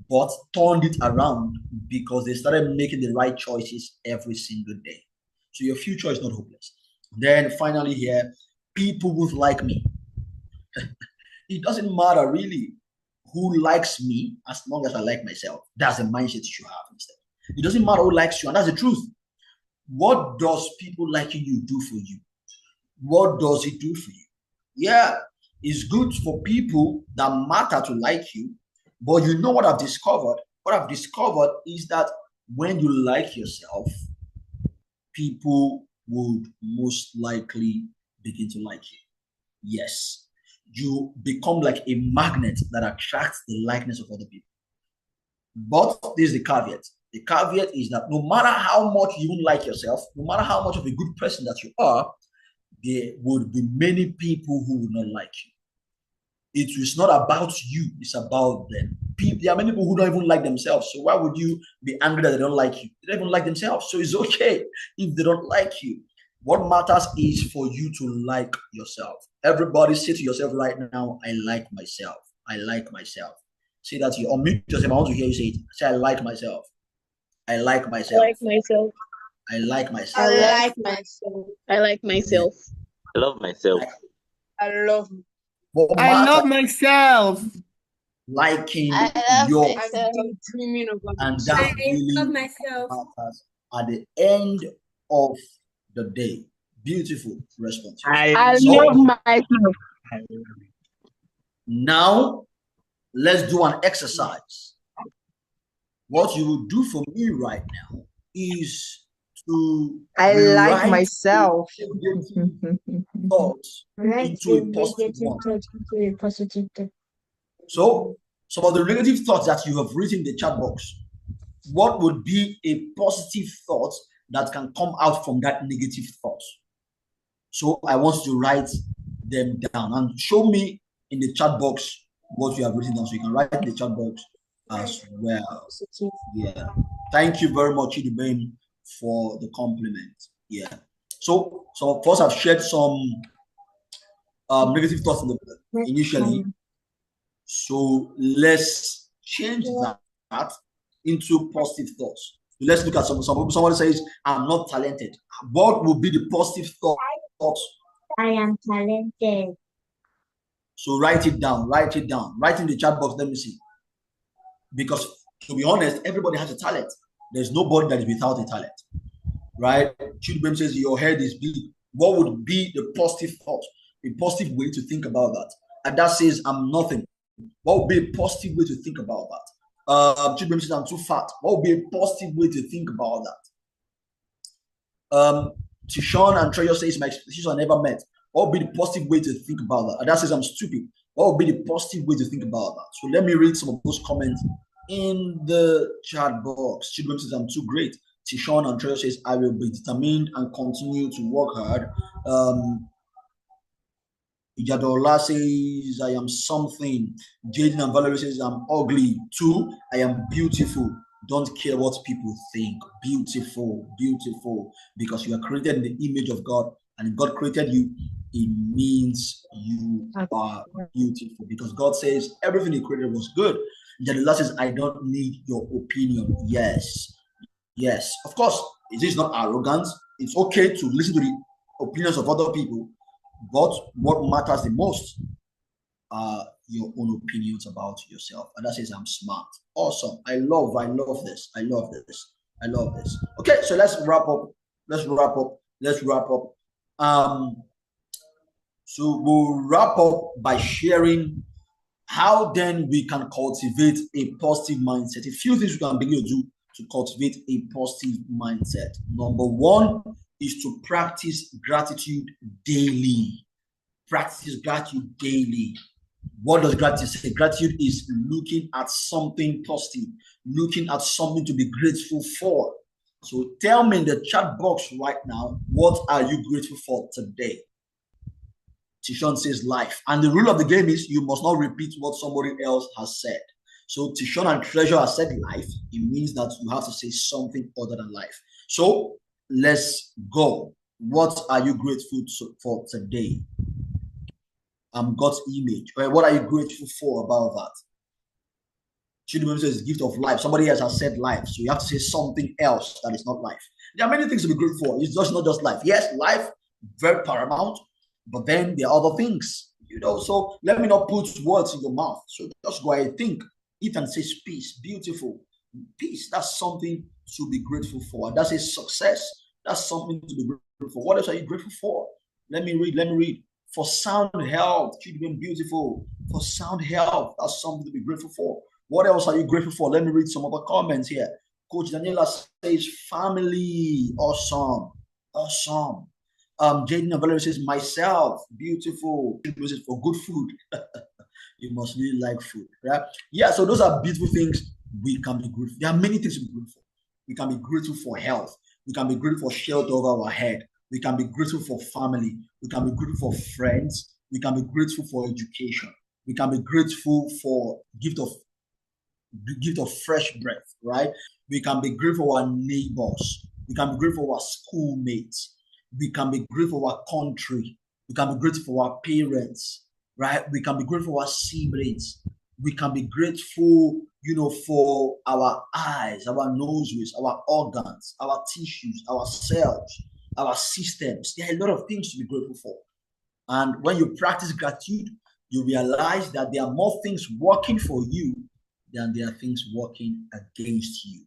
but turned it around because they started making the right choices every single day. So your future is not hopeless. Then finally here, people would like me. It doesn't matter really who likes me as long as I like myself. That's the mindset you should have instead. It doesn't matter who likes you, and that's the truth. What does people liking you do for you? What does it do for you? Yeah, it's good for people that matter to like you, but you know what I've discovered? What I've discovered is that when you like yourself, people would most likely begin to like you. Yes, you become like a magnet that attracts the likeness of other people. But there's the caveat. The caveat is that no matter how much you like yourself, no matter how much of a good person that you are, there would be many people who will not like you. It is not about you, it's about them. There are many people who don't even like themselves. So why would you be angry that they don't like you? They don't even like themselves. So it's okay if they don't like you. What matters is for you to like yourself. Everybody say to yourself right now, I like myself. I like myself. Say that to you. Unmute yourself. I want to hear you say it. Say, I like myself. I like myself. I like myself. I like myself. I like myself. I like myself. I love myself. I love me. I love myself. Liking I love your myself. I'm dreaming about and it. that I really love myself. matters at the end of the day. Beautiful response. I So love myself. now let's do an exercise. What you will do for me right now is to I like rewrite myself. thoughts into a positive one. So some of the negative thoughts that you have written in the chat box, what would be a positive thought that can come out from that negative thought? So I want you to write them down and show me in the chat box what you have written down. So you can write in the chat box as well. Yeah. Thank you very much, Adebayo, for the compliment. Yeah. So of course I've shared some negative thoughts initially. So let's change that into positive thoughts. So let's look at somebody says, I'm not talented. What will be the positive thought? I am talented. So write it down. Write it down. Write in the chat box. Let me see. Because to be honest, everybody has a talent. There's nobody that is without a talent, right? Children says your head is big. What would be the positive thought, a positive way to think about that? And that says I'm nothing. What would be a positive way to think about that? Children says I'm too fat. What would be a positive way to think about that? Tishon and Treasure says my expectations are never met. What would be the positive way to think about that? And that says I'm stupid. What would be the positive way to think about that? So let me read some of those comments in the chat box. Children says I'm too great. Tishon and Treasure says I will be determined and continue to work hard. Ijadola says I am something. Jaden and Valerie says I'm ugly. 2, I am beautiful. Don't care what people think. Beautiful, beautiful. Because you are created in the image of God. And if God created you, it means you are beautiful. Because God says everything He created was good. Ijadola says I don't need your opinion. Yes. Yes. Of course, it is not arrogance. It's okay to listen to the opinions of other people. But what matters the most are your own opinions about yourself. And that says I'm smart. Awesome. I love this. I love this. Okay, so let's wrap up. So we'll wrap up by sharing how then we can cultivate a positive mindset. A few things we can begin to do to cultivate a positive mindset. Number 1 is to practice gratitude daily. Practice gratitude daily. What does gratitude say? Gratitude is looking at something positive, looking at something to be grateful for. So tell me in the chat box right now, what are you grateful for today? Tishon says life. And the rule of the game is you must not repeat what somebody else has said. So Tishon and Treasure has said life. It means that you have to say something other than life. So let's go. What are you grateful for today? God's image. What are you grateful for about that? Children says gift of life. Somebody else has said life. So you have to say something else that is not life. There are many things to be grateful for. It's just not just life. Yes, life, very paramount. But then there are other things. So let me not put words in your mouth. So just go ahead and think. Eat and say peace. Beautiful. Peace. That's something to be grateful for. That's a success. That's something to be grateful for. What else are you grateful for? Let me read. For sound health, children, beautiful. For sound health, that's something to be grateful for. What else are you grateful for? Let me read some other comments here. Coach Daniela says family, awesome. Jaden and Valerie says myself, beautiful. For good food. You must really like food, right? Yeah, so those are beautiful things we can be grateful. There are many things to be grateful for. We can be grateful for health. We can be grateful for shelter over our head. We can be grateful for family. We can be grateful for friends. We can be grateful for education. We can be grateful for gift of fresh breath, right? We can be grateful for our neighbors. We can be grateful for our schoolmates. We can be grateful for our country. We can be grateful for our parents, right? We can be grateful for our siblings. We can be grateful, for our eyes, our noses, our organs, our tissues, our cells, our systems. There are a lot of things to be grateful for. And when you practice gratitude, you realize that there are more things working for you than there are things working against you.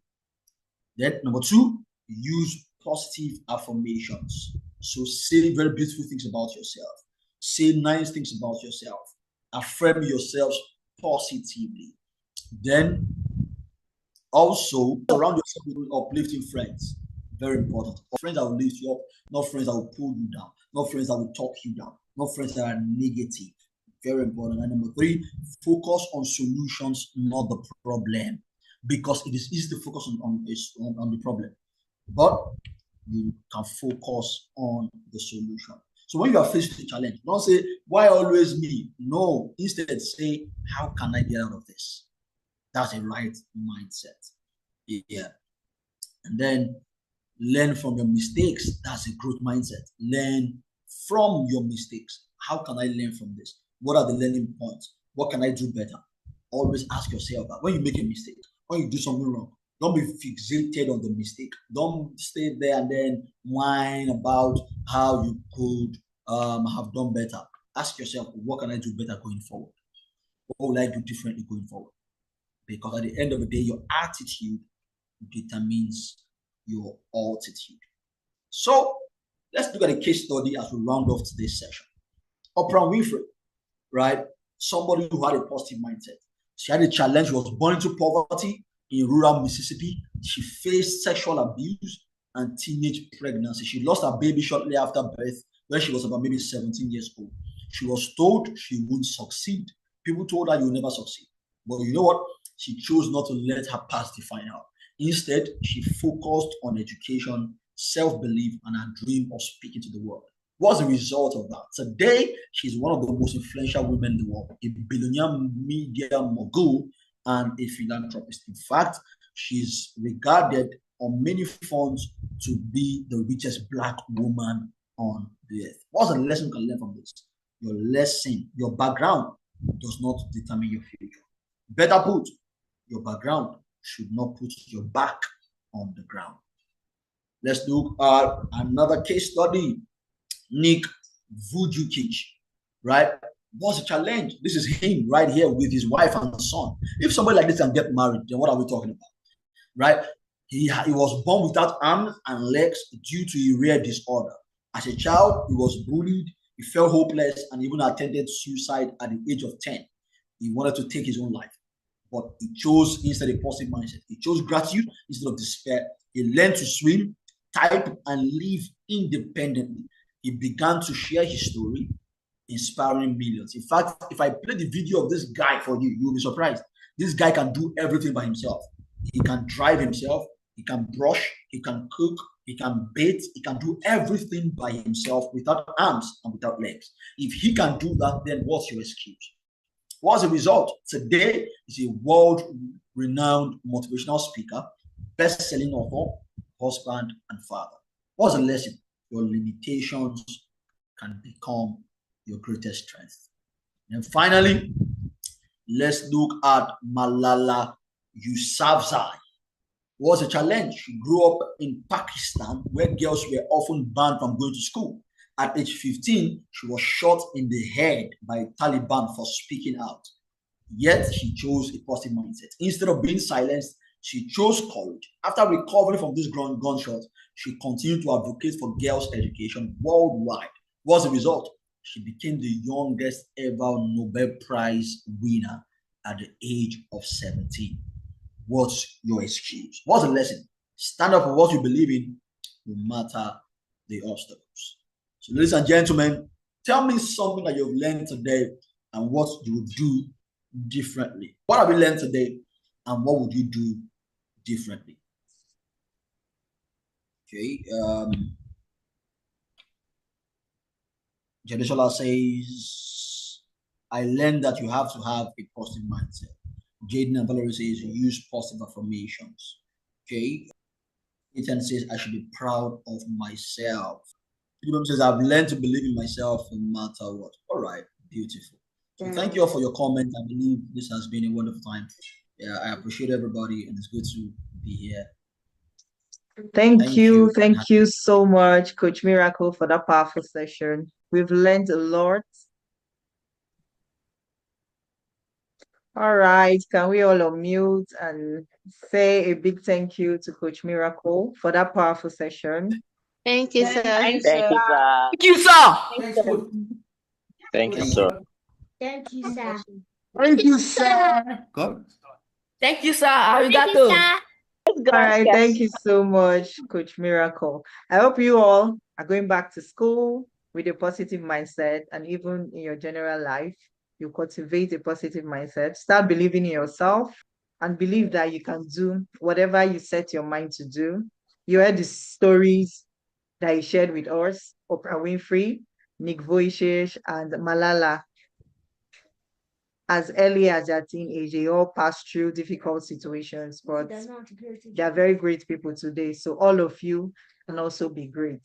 Then number 2, use positive affirmations. So say very beautiful things about yourself. Say nice things about yourself. Affirm yourselves positively. Then also surround yourself with uplifting friends. Very important. Friends that will lift you up, not friends that will pull you down, not friends that will talk you down, not friends that are negative. Very important. And number 3, focus on solutions, not the problem. Because it is easy to focus on the problem. But you can focus on the solution. So when you are faced with a challenge, don't say, why always me? No, instead say, how can I get out of this? That's a right mindset. Yeah. And then learn from your mistakes. That's a growth mindset. Learn from your mistakes. How can I learn from this? What are the learning points? What can I do better? Always ask yourself that when you make a mistake, when you do something wrong, Don't be fixated on the mistake. Don't stay there and then whine about how you could have done better. Ask yourself, what can I do better going forward? What will I do differently going forward? Because at the end of the day, your attitude determines your altitude. So let's look at a case study as we round off today's session. Oprah Winfrey, right? Somebody who had a positive mindset. She had a challenge. She was born into poverty in rural Mississippi. She faced sexual abuse and teenage pregnancy. She lost her baby shortly after birth when she was about maybe 17 years old. She was told she wouldn't succeed. People told her you will never succeed. But you know what? She chose not to let her past define her. Instead, she focused on education, self-belief, and her dream of speaking to the world. What's the result of that? Today, she's one of the most influential women in the world, a billionaire media mogul and a philanthropist. In fact, she's regarded on many fronts to be the richest Black woman on the earth. What's the lesson you can learn from this? Your lesson, your background does not determine your future. Better put, your background should not put your back on the ground. Let's look at another case study. Nick Vujicic, right? What's the challenge? This is him right here with his wife and son. If somebody like this can get married, then what are we talking about, right? He was born without arms and legs due to a rare disorder. As a child, he was bullied, he felt hopeless, and even attempted suicide at the age of 10. He wanted to take his own life, but he chose instead a positive mindset. He chose gratitude instead of despair. He learned to swim, type, and live independently. He began to share his story, inspiring millions. In fact, if I play the video of this guy for you, you'll be surprised. This guy can do everything by himself. He can drive himself, he can brush, he can cook, he can bathe, he can do everything by himself without arms and without legs. If he can do that, then what's your excuse? What's the result? Today, he's a world-renowned motivational speaker, best-selling author, husband, and father. What's the lesson? Your limitations can become your greatest strength. And finally, let's look at Malala Yousafzai. What's a challenge? She grew up in Pakistan, where girls were often banned from going to school. At age 15, she was shot in the head by Taliban for speaking out. Yet she chose a positive mindset. Instead of being silenced, she chose courage. After recovering from this gunshot, she continued to advocate for girls' education worldwide. What's the result? She became the youngest ever Nobel Prize winner at the age of 17. What's your excuse? What's the lesson? Stand up for what you believe in, no matter the obstacles. So, ladies and gentlemen, tell me something that you've learned today and what you would do differently. What have you learned today and what would you do differently? Okay. Jadeshola says, I learned that you have to have a positive mindset. Jaden and Valerie says, use positive affirmations. Okay. Ethan says, I should be proud of myself. Philip says, I've learned to believe in myself no matter what. All right. Beautiful. So thank you all for your comment. I believe this has been a wonderful time. Yeah, I appreciate everybody, and it's good to be here. Thank you. Thank you so much, Coach Miracle, for that powerful session. We've learned a lot. All right, can we all unmute and say a big thank you to Coach Miracle for that powerful session? Thank you, sir. Thank you, sir. Thank you, sir. Thank you, sir. Thank you, sir. Thank you, sir. God. Thank you, sir. Arigato. All right, thank you so much, Coach Miracle. I hope you all are going back to school with a positive mindset, and even in your general life, you cultivate a positive mindset. Start believing in yourself and believe that you can do whatever you set your mind to do. You heard the stories that you shared with us, Oprah Winfrey, Nick Vujicic, and Malala. As early as their teenage, they all passed through difficult situations, but they are very great people today. So all of you can also be great.